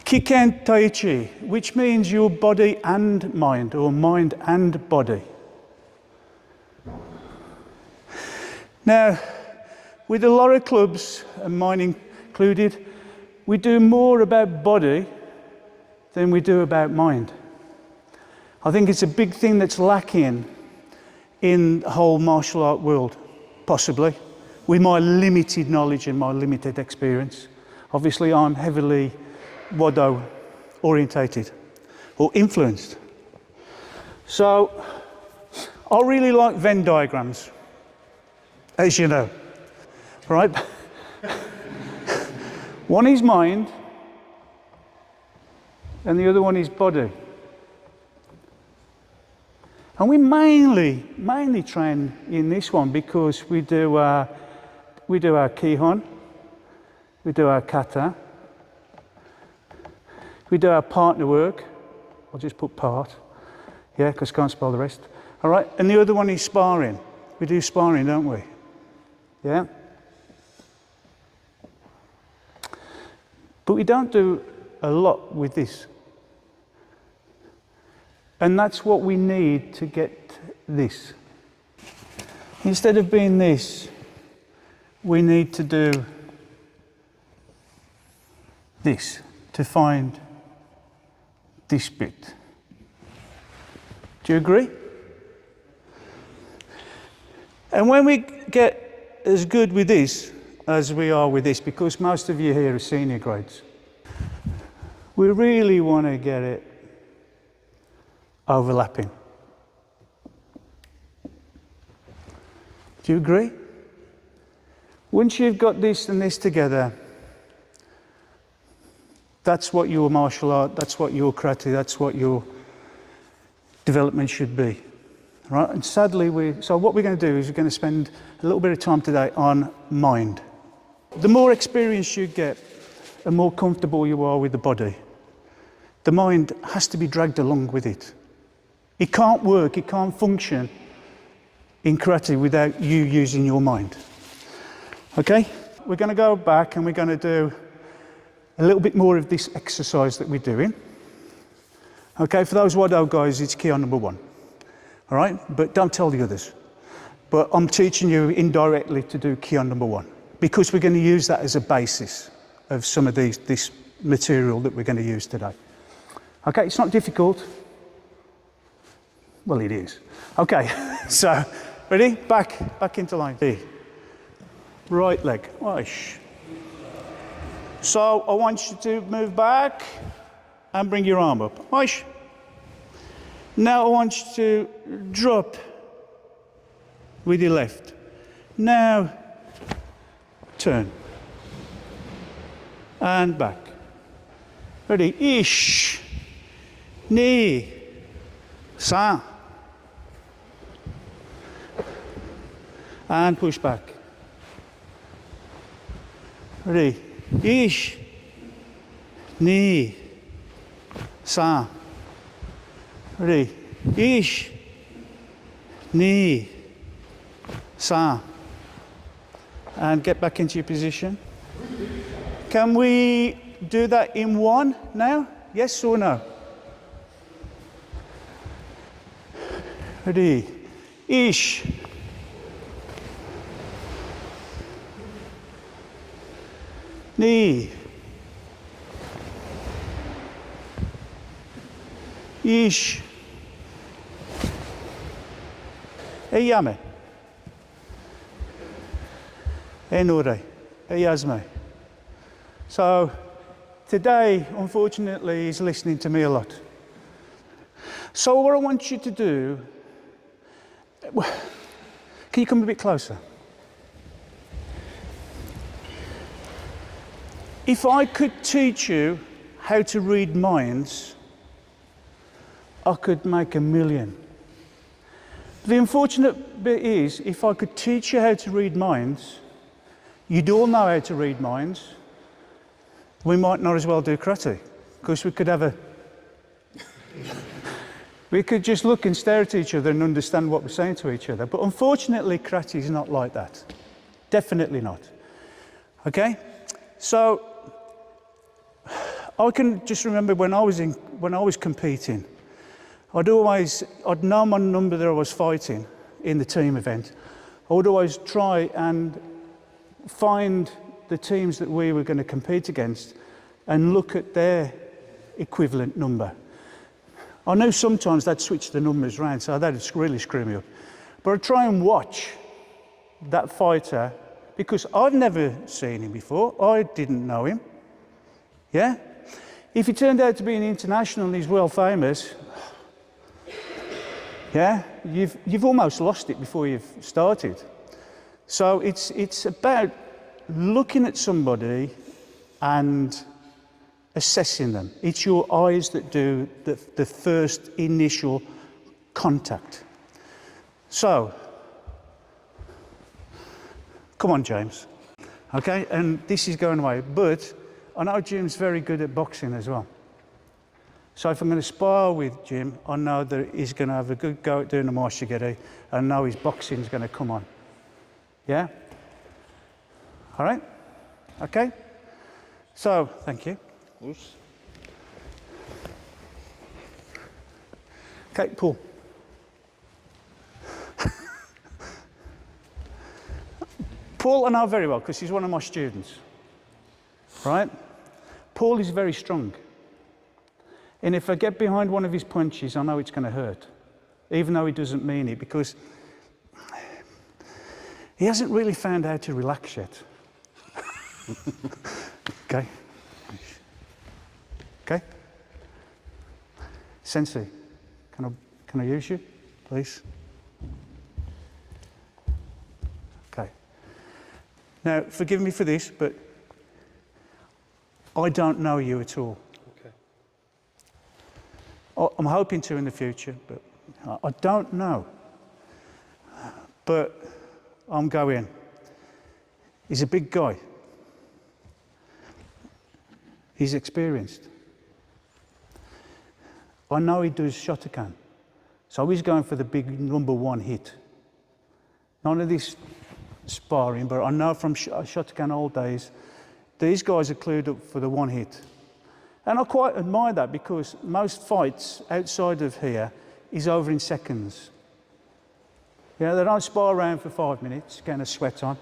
Ki Ken Tai Ichi, which means your body and mind, or mind and body. Now, with a lot of clubs, and mine included, we do more about body than we do about mind. I think it's a big thing that's lacking in the whole martial art world, possibly, with my limited knowledge and my limited experience. Obviously, I'm heavily Wado orientated or influenced. So I really like Venn diagrams, as you know, right? One is mind and the other one is body. And we mainly train in this one because we do our kihon, we do our kata, we do our partner work. I'll just put part, yeah, because I can't spell the rest. All right, and the other one is sparring. We do sparring, don't we? Yeah? But we don't do a lot with this. And that's what we need to get this. Instead of being this, we need to do this to find this bit. Do you agree? And when we get as good with this as we are with this, because most of you here are senior grades, we really want to get it overlapping. Do you agree? Once you've got this and this together, that's what your martial art, that's what your karate, that's what your development should be. Right? And sadly, so what we're going to do is we're going to spend a little bit of time today on mind. The more experience you get, the more comfortable you are with the body. The mind has to be dragged along with it. It can't work, it can't function in karate without you using your mind. Okay? We're going to go back and we're going to do a little bit more of this exercise that we're doing. Okay, for those Wado guys, it's kihon number 1. All right? But don't tell the others. But I'm teaching you indirectly to do kihon number 1 because we're going to use that as a basis of some of this material that we're going to use today. Okay, it's not difficult. Well, it is. Okay, so, ready? Back into line. Right leg. Whoosh. So I want you to move back and bring your arm up. Whoosh. Now I want you to drop with your left. Now turn and back. Ready? Ish, ni, san. And push back. Ready? Ish, ni, san. Ready? Ish, ni, san. And get back into your position. Can we do that in one now? Yes or no? Ready? Ish. Ni. Ish. Eyame. Enure. Eyazme. So today, unfortunately, he's listening to me a lot. So what I want you to do, can you come a bit closer? If I could teach you how to read minds, I could make 1 million. The unfortunate bit is, if I could teach you how to read minds, you'd all know how to read minds, we might not as well do karate, because we could have we could just look and stare at each other and understand what we're saying to each other. But unfortunately, karate is not like that. Definitely not. Okay? So, I can just remember when I was competing, I'd know my number that I was fighting in the team event. I would always try and find the teams that we were going to compete against and look at their equivalent number. I know sometimes they'd switch the numbers around, so that'd really screw me up. But I'd try and watch that fighter because I've never seen him before. I didn't know him. Yeah? If he turned out to be an international and he's well famous, yeah, you've almost lost it before you've started. So it's about looking at somebody and assessing them. It's your eyes that do the first initial contact. So, come on, James. Okay, and this is going away, but I know Jim's very good at boxing as well. So if I'm going to spar with Jim, I know that he's going to have a good go at doing the Marshigiri, and I know his boxing's going to come on. Yeah? All right? Okay? So, thank you. Okay, Paul. Paul I know very well because he's one of my students, right? Paul is very strong. And if I get behind one of his punches, I know it's going to hurt, even though he doesn't mean it, because he hasn't really found out how to relax yet. Okay? Okay? Sensei, can I use you, please? Okay. Now, forgive me for this, but I don't know you at all. Okay. I'm hoping to in the future, but I don't know. But I'm going. He's a big guy. He's experienced. I know he does Shotokan, so he's going for the big number one hit. None of this sparring, but I know from Shotokan old days, these guys are clued up for the one hit. And I quite admire that because most fights outside of here is over in seconds. Yeah, they don't spar around for 5 minutes, getting a sweat on.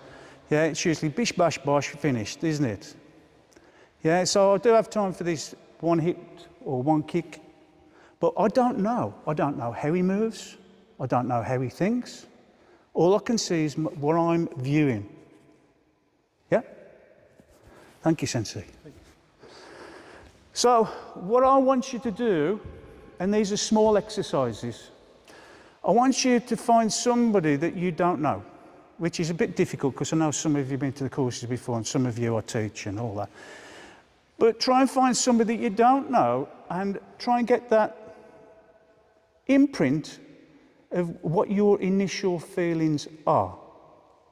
Yeah, it's usually bish, bash, bosh, finished, isn't it? Yeah, so I do have time for this one hit or one kick. But I don't know. I don't know how he moves. I don't know how he thinks. All I can see is what I'm viewing. Yeah? Thank you, Sensei. Thank you. So, what I want you to do, and these are small exercises, I want you to find somebody that you don't know, which is a bit difficult because I know some of you have been to the courses before and some of you I teach and all that. But try and find somebody that you don't know and try and get that imprint of what your initial feelings are.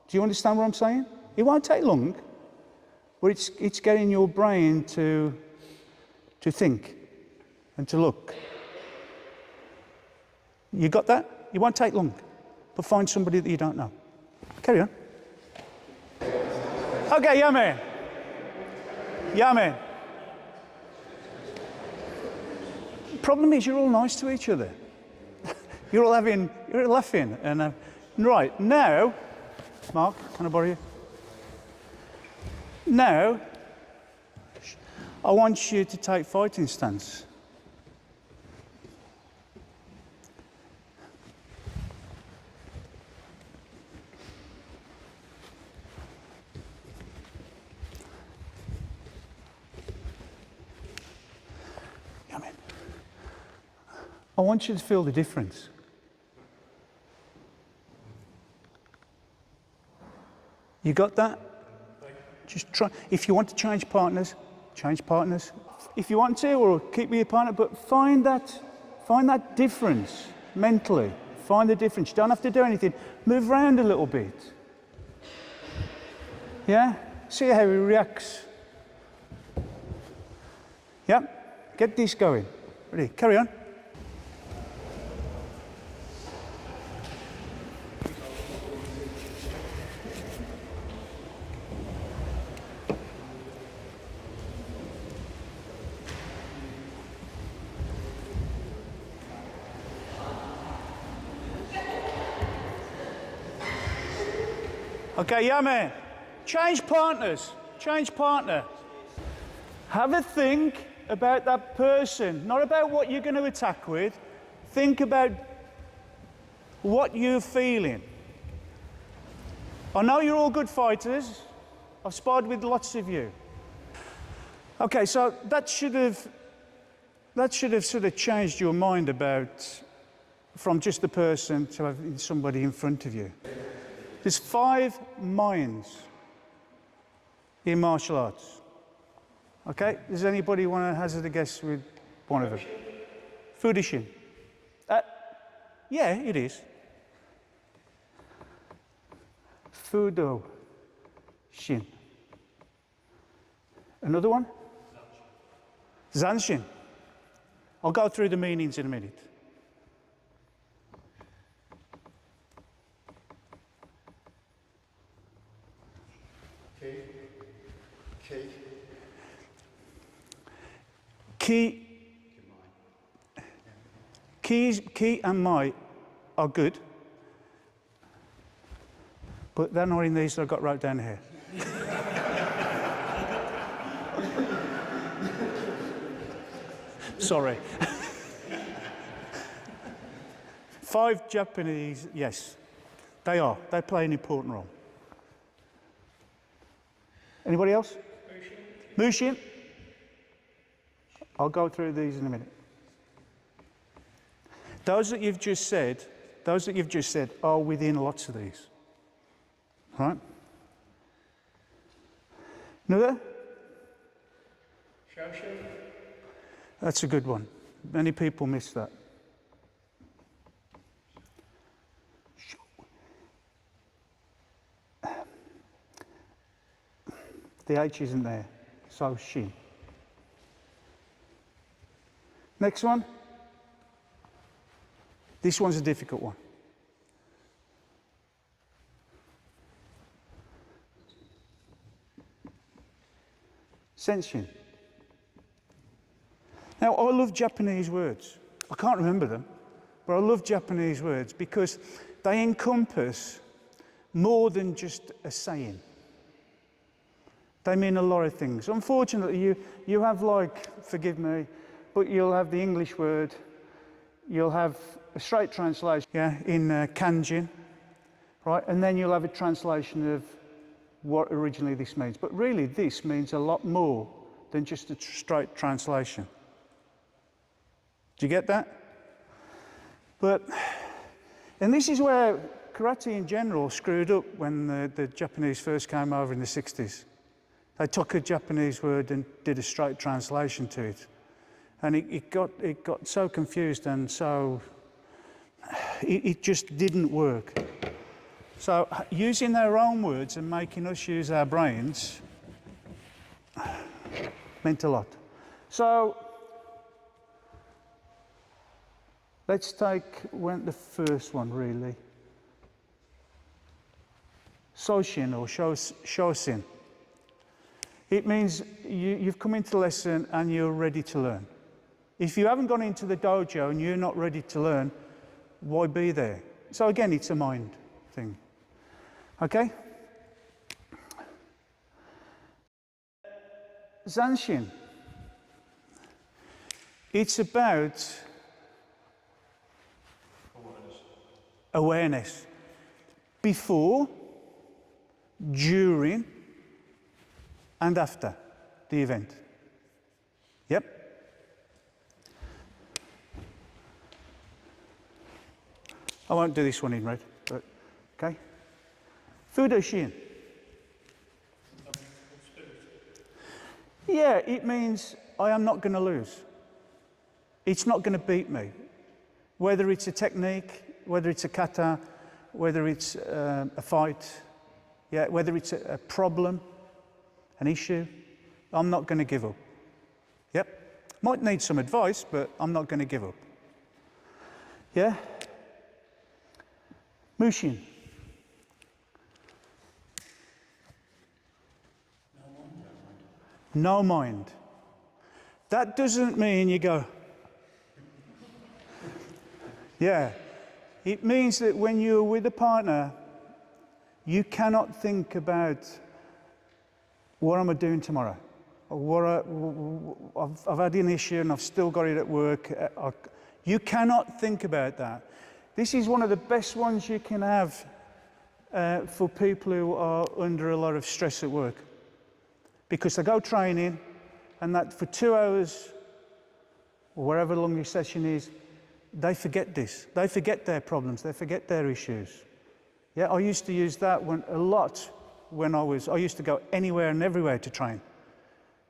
Do you understand what I'm saying? It won't take long, but it's getting your brain to think and to look. You got that? It won't take long, but find somebody that you don't know. Carry on. Okay, yeah, man. Yeah, man. The problem is you're all nice to each other. You're laughing. And right, now, Mark, can I borrow you? Now, I want you to take fighting stance. Come in. I want you to feel the difference. You got that? Just try. If you want to change partners, change partners. If you want to, or keep with your partner, but find that difference mentally. Find the difference. You don't have to do anything. Move around a little bit. Yeah? See how he reacts. Yep. Get this going. Ready? Carry on. Okay, yeah, man. Change partners. Change partner. Have a think about that person, not about what you're going to attack with. Think about what you're feeling. I know you're all good fighters. I've sparred with lots of you. Okay, so that should have sort of changed your mind about from just the person to having somebody in front of you. There's 5 minds in martial arts. Okay, does anybody want to hazard a guess with one of them? Fudishin. Yeah, it is. Fudo-shin. Another one? Zanshin. I'll go through the meanings in a minute. Ki and mai are good, but they're not in these that I've got right down here. Sorry. 5 Japanese, yes, they are. They play an important role. Anybody else? Mushin. I'll go through these in a minute. Those that you've just said are within lots of these. Right? Another? That's a good one. Many people miss that. The H isn't there, so shin. Next one. This one's a difficult one. Senshin. Now, I love Japanese words. I can't remember them, but I love Japanese words because they encompass more than just a saying. They mean a lot of things. Unfortunately, you have, like, forgive me, but you'll have the English word, you'll have a straight translation, in kanjin, right? And then you'll have a translation of what originally this means. But really, this means a lot more than just a straight translation. Do you get that? And this is where karate in general screwed up when the Japanese first came over in the 60s. They took a Japanese word and did a straight translation to it. And it got so confused and so, it just didn't work. So using their own words and making us use our brains meant a lot. So let's take the first one, really. Soshin or Shosin. It means you've come into the lesson and you're ready to learn. If you haven't gone into the dojo and you're not ready to learn, why be there? So again, it's a mind thing. Okay? Zanshin. It's about awareness. Before, during, and after the event. Yep. I won't do this one in red, but okay. Fudoshin. Yeah, it means I am not going to lose. It's not going to beat me. Whether it's a technique, whether it's a kata, whether it's a fight, whether it's a problem, an issue, I'm not going to give up. Yep. Might need some advice, but I'm not going to give up. Yeah? Mushin. No mind. That doesn't mean you go. Yeah. It means that when you're with a partner, You cannot think about what am I doing tomorrow? Or I've had an issue and I've still got it at work. You cannot think about that. This is one of the best ones you can have for people who are under a lot of stress at work. Because they go training and that for 2 hours, or wherever long your session is, they forget this. They forget their problems, they forget their issues. Yeah, I used to use that a lot when I used to go anywhere and everywhere to train,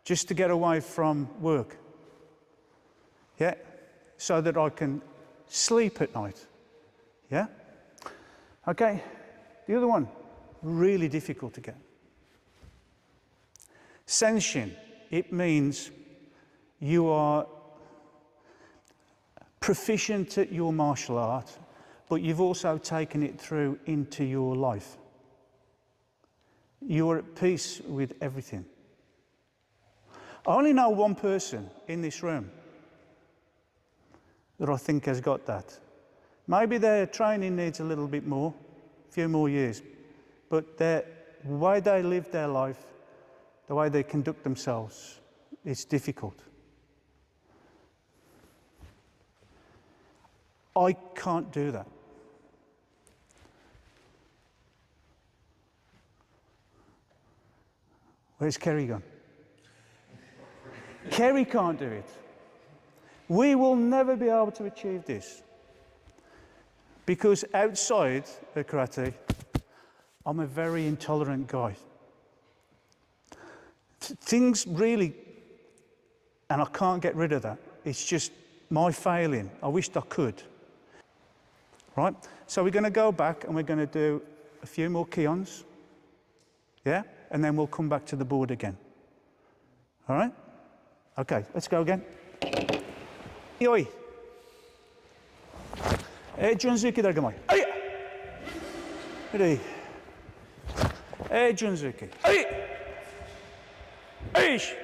just to get away from work. Yeah, so that I can sleep at night. Yeah? Okay, the other one, really difficult to get. Senshin, it means you are proficient at your martial art, but you've also taken it through into your life. You're at peace with everything. I only know one person in this room that I think has got that. Maybe their training needs a little bit more, a few more years, but the way they live their life, the way they conduct themselves, it's difficult. I can't do that. Where's Kerry gone? Kerry can't do it. We will never be able to achieve this. Because outside of karate, I'm a very intolerant guy. Things really, and I can't get rid of that. It's just my failing. I wished I could. Right? So we're going to go back and we're going to do a few more kihons. Yeah? And then we'll come back to the board again. All right? Okay, let's go again. Yoi. Junzuki dargamai. Ready? Junzuki. Aish.